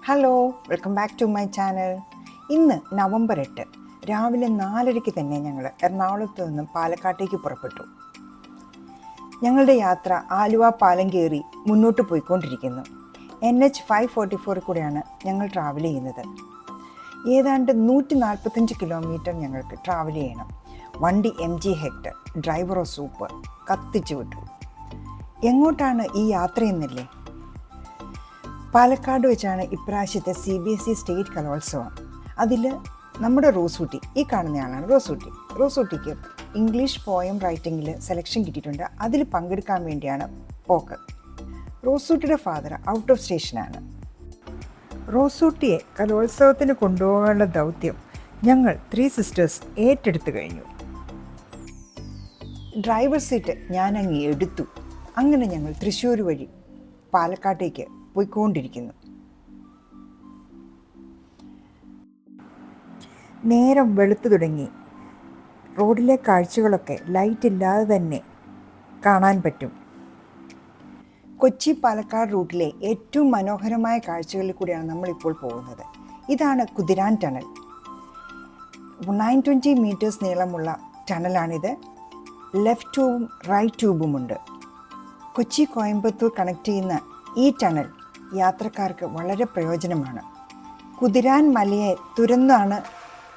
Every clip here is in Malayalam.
Hello, welcome back to my channel. ഇന്ന് നവംബർ 8 രാവിലെ 4:30 തന്നെ ഞങ്ങൾ എറണാകുളത്ത് നിന്നും പാലക്കാട്ടേക്ക് പുറപ്പെട്ടു. ഞങ്ങളുടെ യാത്ര ആലുവ പാലം കയറി മുന്നോട്ട് പോയിക്കൊണ്ടിരിക്കുന്നു. NH 544 കൂടെയാണ് ഞങ്ങൾ ട്രാവൽ ചെയ്യുന്നത്. ഏതാണ്ട് 145 കിലോമീറ്റർ ഞങ്ങൾക്ക് ട്രാവൽ ചെയ്യണം. വണ്ടി MG ഹെക്ടർ, ഡ്രൈവറോ സൂപ്പർ, കത്തിച്ചു വിട്ടു. എങ്ങോട്ടാണ് ഈ യാത്രയെന്നില്ലേ? പാലക്കാട് വെച്ചാണ് ഇപ്രാവശ്യത്തെ CBSE സ്റ്റേറ്റ് കലോത്സവം. അതിൽ നമ്മുടെ റോസൂട്ടി, ഈ കാണുന്നയാളാണ് റോസൂട്ടിക്ക് ഇംഗ്ലീഷ് പോയം റൈറ്റിങ്ങിൽ സെലക്ഷൻ കിട്ടിയിട്ടുണ്ട്. അതിൽ പങ്കെടുക്കാൻ വേണ്ടിയാണ് പോക്ക്. റോസൂട്ടിയുടെ ഫാദർ ഔട്ട് ഓഫ് സ്റ്റേഷനാണ്. റോസൂട്ടിയെ കലോത്സവത്തിന് കൊണ്ടുപോകാനുള്ള ദൗത്യം ഞങ്ങൾ 3 സിസ്റ്റേഴ്സ് ഏറ്റെടുത്തു കഴിഞ്ഞു. ഡ്രൈവർ സീറ്റ് ഞാനങ്ങ് എടുത്തു. അങ്ങനെ ഞങ്ങൾ തൃശ്ശൂർ വഴി പാലക്കാട്ടേക്ക് പോയിക്കൊണ്ടിരിക്കുന്നു. നേരം വെളുത്തു തുടങ്ങി. റോഡിലെ കാഴ്ചകളൊക്കെ ലൈറ്റ് ഇല്ലാതെ തന്നെ കാണാൻ പറ്റും. കൊച്ചി പാലക്കാട് റൂട്ടിലെ ഏറ്റവും മനോഹരമായ കാഴ്ചകളിൽ കൂടിയാണ് നമ്മളിപ്പോൾ പോകുന്നത്. ഇതാണ് കുതിരാൻ ടണൽ. 920 മീറ്റേഴ്സ് നീളമുള്ള ടണലാണിത്. ലെഫ്റ്റ് ട്യൂബും റൈറ്റ് ട്യൂബുമുണ്ട്. കൊച്ചി കോയമ്പത്തൂർ കണക്ട് ചെയ്യുന്ന ഈ ടണൽ യാത്രക്കാർക്ക് വളരെ പ്രയോജനമാണ്. കുതിരാൻ മലയെ തുരന്നാണ്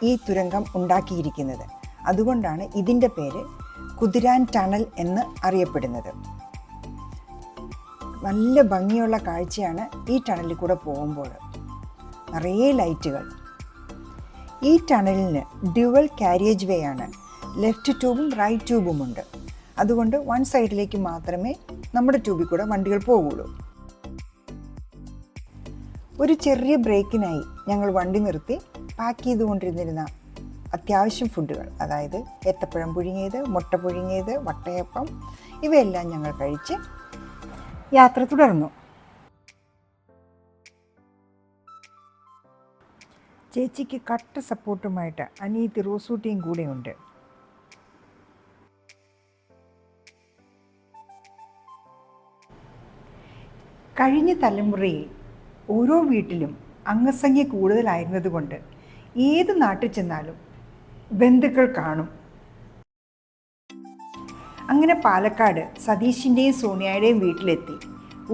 ഈ തുരങ്കം ഉണ്ടാക്കിയിരിക്കുന്നത്. അതുകൊണ്ടാണ് ഇതിൻ്റെ പേര് കുതിരാൻ ടണൽ എന്ന് അറിയപ്പെടുന്നത്. നല്ല ഭംഗിയുള്ള കാഴ്ചയാണ് ഈ ടണലിൽ കൂടെ പോകുമ്പോൾ. നിറയെ ലൈറ്റുകൾ. ഈ ടണലിന് ഡ്യുവൽ കാരിയേജ് വേ ആണ്. ലെഫ്റ്റ് ട്യൂബും റൈറ്റ് ട്യൂബുമുണ്ട്. അതുകൊണ്ട് വൺ സൈഡിലേക്ക് മാത്രമേ നമ്മുടെ ട്യൂബിൽ കൂടെ വണ്ടികൾ പോകുള്ളൂ. ഒരു ചെറിയ ബ്രേക്കിനായി ഞങ്ങൾ വണ്ടി നിർത്തി പാക്ക് ചെയ്തുകൊണ്ടിരുന്നിരുന്ന അത്യാവശ്യം ഫുഡുകൾ, അതായത് ഏത്തപ്പഴം പുഴുങ്ങിയത്, മുട്ട പുഴുങ്ങിയത്, വട്ടയപ്പം, ഇവയെല്ലാം ഞങ്ങൾ കഴിച്ച് യാത്ര തുടർന്നു. ചേച്ചിക്ക് കട്ട സപ്പോർട്ടുമായിട്ട് അനിയത്തി റോസൂട്ടിയും കൂടെയുണ്ട്. കഴിഞ്ഞ തലമുറയിൽ ഓരോ വീട്ടിലും അംഗസംഖ്യ കൂടുതലായിരുന്നതുകൊണ്ട് ഏത് നാട്ടിൽ ചെന്നാലും ബന്ധുക്കൾ കാണും. അങ്ങനെ പാലക്കാട് സതീഷിൻ്റെയും സോണിയയുടെയും വീട്ടിലെത്തി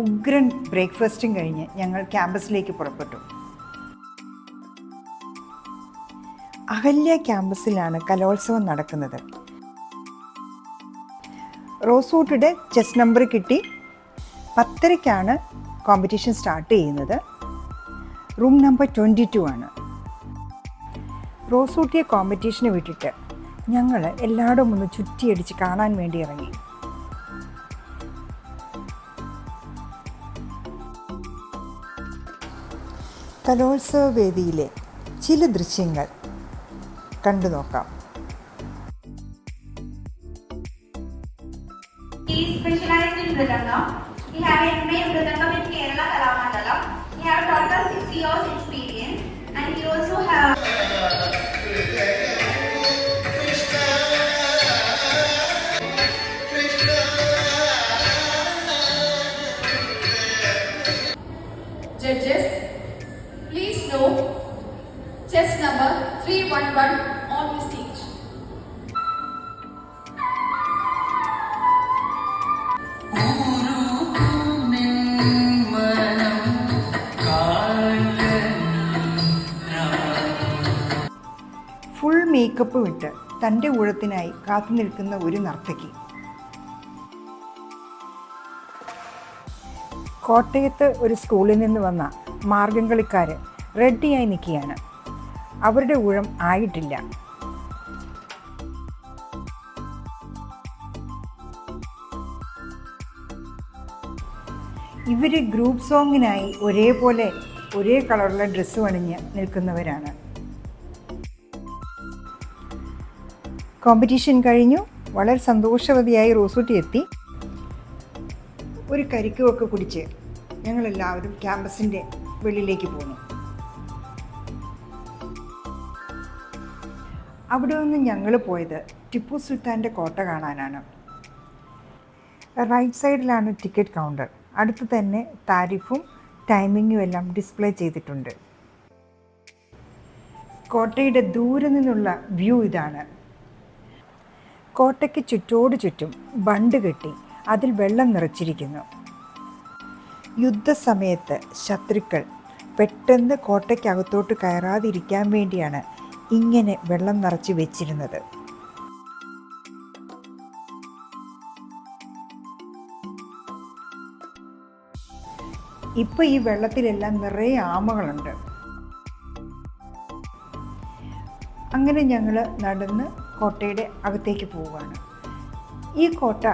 ഉഗ്രൻ ബ്രേക്ക്ഫാസ്റ്റും കഴിഞ്ഞ് ഞങ്ങൾ ക്യാമ്പസിലേക്ക് പുറപ്പെട്ടു. അഹല്യ ക്യാമ്പസിലാണ് കലോത്സവം നടക്കുന്നത്. റോസൂട്ടിയുടെ ചെസ് നമ്പർ കിട്ടി. 10:30 കോമ്പറ്റീഷൻ സ്റ്റാർട്ട് ചെയ്യുന്നത്. റൂം നമ്പർ 22 ആണ്. റോസൂട്ടിയെ കോമ്പറ്റീഷന് വിട്ടിട്ട് ഞങ്ങൾ എല്ലായിടും ഒന്ന് ചുറ്റിയടിച്ച് കാണാൻ വേണ്ടി ഇറങ്ങി. കലോത്സവ വേദിയിലെ ചില ദൃശ്യങ്ങൾ കണ്ടു നോക്കാം. He had made Mridangam in Kerala Kalamandalam. He had total 6 years experience and he also have Judges, please note chess number 311 on the stage. Full makeup വിട്ട് തൻ്റെ ഊഴത്തിനായി കാത്തു നിൽക്കുന്ന ഒരു നർത്തകി. കോട്ടയത്ത് ഒരു സ്കൂളിൽ നിന്ന് വന്ന മാർഗംകളിക്കാർ റെഡിയായി നിൽക്കുകയാണ്. അവരുടെ ഊഴം ആയിട്ടില്ല. ഇവർ ഗ്രൂപ്പ് സോങ്ങിനായി ഒരേ കളറുള്ള ഡ്രസ്സ് അണിഞ്ഞ് നിൽക്കുന്നവരാണ്. കോമ്പറ്റീഷൻ കഴിഞ്ഞു. വളരെ സന്തോഷവതിയായി റോസൂട്ടി എത്തി. ഒരു കരിക്കുമൊക്കെ കുടിച്ച് ഞങ്ങളെല്ലാവരും ക്യാമ്പസിൻ്റെ വെളിയിലേക്ക് പോന്നു. അവിടെ നിന്ന് ഞങ്ങൾ പോയത് ടിപ്പു സുൽത്താൻ്റെ കോട്ട കാണാനാണ്. റൈറ്റ് സൈഡിലാണ് ടിക്കറ്റ് കൗണ്ടർ. അടുത്ത് തന്നെ താരിഫും ടൈമിങ്ങും എല്ലാം ഡിസ്പ്ലേ ചെയ്തിട്ടുണ്ട്. കോട്ടയുടെ ദൂരെ നിന്നുള്ള വ്യൂ ഇതാണ്. കോട്ടയ്ക്ക് ചുറ്റോട് ചുറ്റും ബണ്ട് കെട്ടി അതിൽ വെള്ളം നിറച്ചിരിക്കുന്നു. യുദ്ധസമയത്ത് ശത്രുക്കൾ പെട്ടെന്ന് കോട്ടയ്ക്കകത്തോട്ട് കയറാതിരിക്കാൻ വേണ്ടിയാണ് ഇങ്ങനെ വെള്ളം നിറച്ച് വെച്ചിരുന്നത്. ഇപ്പോൾ ഈ വെള്ളത്തിലെല്ലാം നിറയെ ആമകളുണ്ട്. അങ്ങനെ ഞങ്ങൾ നടന്ന് കോട്ടയുടെ അകത്തേക്ക് പോവുകയാണ്. ഈ കോട്ട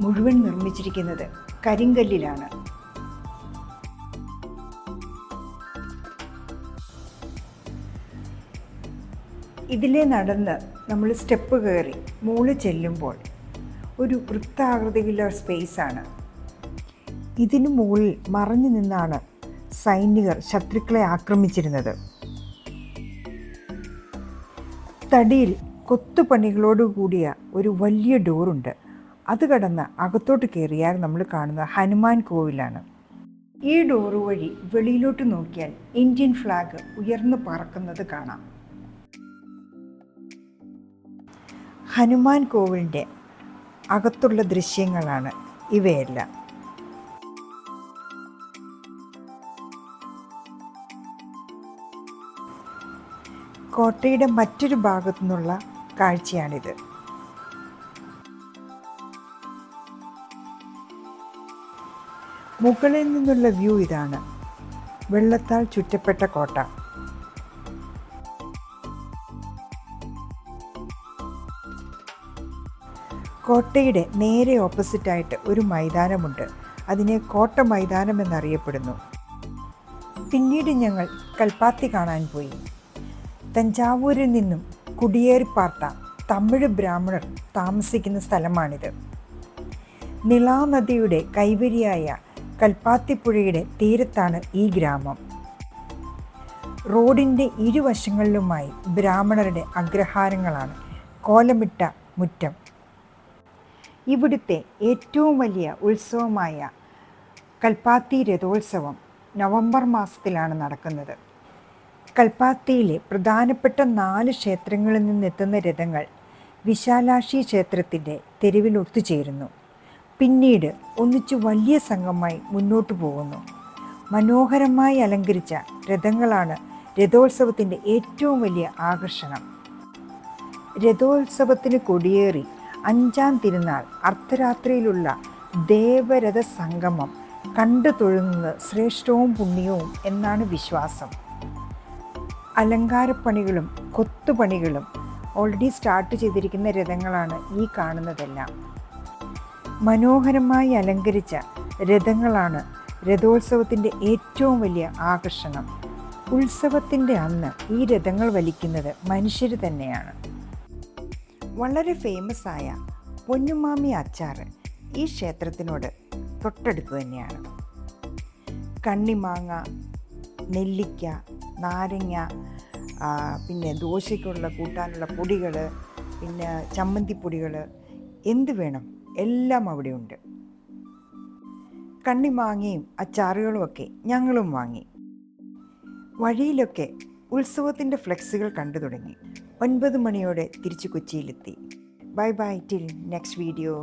മുഴുവൻ നിർമ്മിച്ചിരിക്കുന്നത് കരിങ്കല്ലിലാണ്. ഇതിലെ നടന്ന് നമ്മൾ സ്റ്റെപ്പ് കയറി മുകളിൽ ചെല്ലുമ്പോൾ ഒരു വൃത്താകൃതിയിലുള്ള സ്പേസാണ്. ഇതിനു മുകളിൽ മറഞ്ഞു നിന്നാണ് സൈനികർ ശത്രുക്കളെ ആക്രമിച്ചിരുന്നത്. തടിയിൽ കൊത്തുപണികളോടുകൂടിയ ഒരു വലിയ ഡോറുണ്ട്. അത് കടന്ന് അകത്തോട്ട് കയറിയാൽ നമ്മൾ കാണുന്ന ഹനുമാൻ കോവിലാണ്. ഈ ഡോറ് വഴി വെളിയിലോട്ട് നോക്കിയാൽ ഇന്ത്യൻ ഫ്ലാഗ് ഉയർന്നു പറക്കുന്നത് കാണാം. ഹനുമാൻ കോവിലിൻ്റെ അകത്തുള്ള ദൃശ്യങ്ങളാണ് ഇവയെല്ലാം. കോട്ടയുടെ മറ്റൊരു ഭാഗത്തു നിന്നുള്ള കാഴ്ചയാണിത്. മുകളിൽ നിന്നുള്ള വ്യൂ ഇതാണ്. വെള്ളത്താൽ ചുറ്റപ്പെട്ട കോട്ട. കോട്ടയുടെ നേരെ ഓപ്പോസിറ്റായിട്ട് ഒരു മൈതാനമുണ്ട്. അതിനെ കോട്ട മൈതാനം എന്നറിയപ്പെടുന്നു. പിന്നീട് ഞങ്ങൾ കൽപ്പാത്തി കാണാൻ പോയി. തഞ്ചാവൂരിൽ നിന്നും കുടിയേറിപ്പാർത്ത തമിഴ് ബ്രാഹ്മണർ താമസിക്കുന്ന സ്ഥലമാണിത്. നിളാനദിയുടെ കൈവരിയായ കൽപ്പാത്തിപ്പുഴയുടെ തീരത്താണ് ഈ ഗ്രാമം. റോഡിൻ്റെ ഇരുവശങ്ങളിലുമായി ബ്രാഹ്മണരുടെ അഗ്രഹാരങ്ങളാണ്. കോലമിട്ട മുറ്റം. ഇവിടുത്തെ ഏറ്റവും വലിയ ഉത്സവമായ കൽപ്പാത്തി രഥോത്സവം നവംബർ മാസത്തിലാണ് നടക്കുന്നത്. കൽപ്പാത്തിയിലെ പ്രധാനപ്പെട്ട 4 ക്ഷേത്രങ്ങളിൽ നിന്നെത്തുന്ന രഥങ്ങൾ വിശാലാക്ഷി ക്ഷേത്രത്തിൻ്റെ തെരുവിൽ ഒത്തുചേരുന്നു. പിന്നീട് ഒന്നിച്ചു വലിയ സംഘമായി മുന്നോട്ടു പോകുന്നു. മനോഹരമായി അലങ്കരിച്ച രഥങ്ങളാണ് രഥോത്സവത്തിൻ്റെ ഏറ്റവും വലിയ ആകർഷണം. രഥോത്സവത്തിന് കൊടിയേറി 5ാം തിരുനാൾ അർദ്ധരാത്രിയിലുള്ള ദേവരഥ സംഗമം കണ്ടു തൊഴുന്നത് ശ്രേഷ്ഠവും പുണ്യവും എന്നാണ് വിശ്വാസം. അലങ്കാരപ്പണികളും കൊത്തുപണികളും ഓൾറെഡി സ്റ്റാർട്ട് ചെയ്തിരിക്കുന്ന രഥങ്ങളാണ് ഈ കാണുന്നതെല്ലാം. മനോഹരമായി അലങ്കരിച്ച രഥങ്ങളാണ് രഥോത്സവത്തിൻ്റെ ഏറ്റവും വലിയ ആകർഷണം. ഉത്സവത്തിൻ്റെ അന്ന് ഈ രഥങ്ങൾ വലിക്കുന്നത് മനുഷ്യർ തന്നെയാണ്. വളരെ ഫേമസ് ആയ പൊന്നുമാമി അച്ചാർ ഈ ക്ഷേത്രത്തിനോട് തൊട്ടടുത്ത് തന്നെയാണ്. കണ്ണിമാങ്ങ, നെല്ലിക്ക, നാരങ്ങ, പിന്നെ ദോശയ്ക്കുള്ള കൂട്ടാനുള്ള പൊടികൾ, പിന്നെ ചമ്മന്തിപ്പൊടികൾ, എന്ത് വേണം എല്ലാം അവിടെയുണ്ട്. കണ്ണിമാങ്ങയും അച്ചാറുകളുമൊക്കെ ഞങ്ങളും വാങ്ങി. വഴിയിലൊക്കെ ഉത്സവത്തിൻ്റെ ഫ്ലെക്സുകൾ കണ്ടു തുടങ്ങി. 9 മണിയോടെ തിരിച്ച് കൊച്ചിയിലെത്തി. Bye bye till next video.